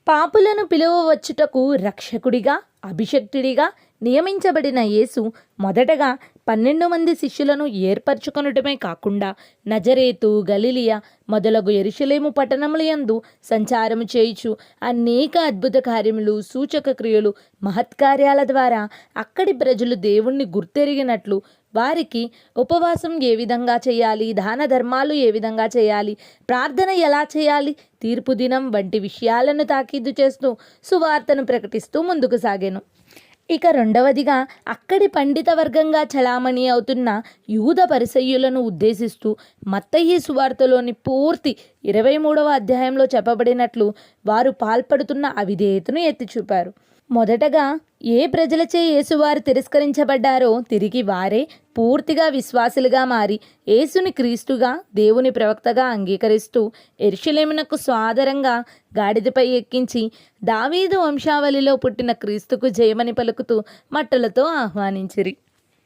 పాపులను పిలువవచ్చుటకు రక్షకుడిగా అభిషక్తుడిగా నియమించబడిన యేసు మొదటగా 12 మంది శిష్యులను ఏర్పరచుకొనుటమే కాకుండా నజరేతు గలిలియ మొదలగు యెరూషలేము పట్టణములయందు సంచారము చేయుచు అనేక అద్భుత కార్యములు సూచక క్రియలు మహత్కార్యాల ద్వారా అక్కడి ప్రజలు దేవుణ్ణి గుర్తెరిగినట్లు వారికి ఉపవాసం ఏ విధంగా చేయాలి, దాన ధర్మాలు ఏ విధంగా చేయాలి, ప్రార్థన ఎలా చేయాలి, తీర్పు దినం వంటి విషయాలను తాకీదు చేస్తూ సువార్తను ప్రకటిస్తూ ముందుకు సాగాను. ఇక రెండవదిగా అక్కడి పండిత వర్గంగా చలామణి అవుతున్న యూద పరిసయ్యులను ఉద్దేశిస్తూ మత్తయి సువార్తలోని పూర్తి 23వ అధ్యాయంలో చెప్పబడినట్లు వారు పాల్పడుతున్న అవిధేయతను ఎత్తి చూపారు. మొదటగా ఏ ప్రజలచే యేసువారు తిరస్కరించబడ్డారో తిరిగి వారే పూర్తిగా విశ్వాసులుగా మారి యేసుని క్రీస్తుగా దేవుని ప్రవక్తగా అంగీకరిస్తూ యెరూషలేమునకు స్వాదరంగా గాడిదపై ఎక్కించి దావీదు వంశావళిలో పుట్టిన క్రీస్తుకు జయమని పలుకుతూ మట్టలతో ఆహ్వానించిరి.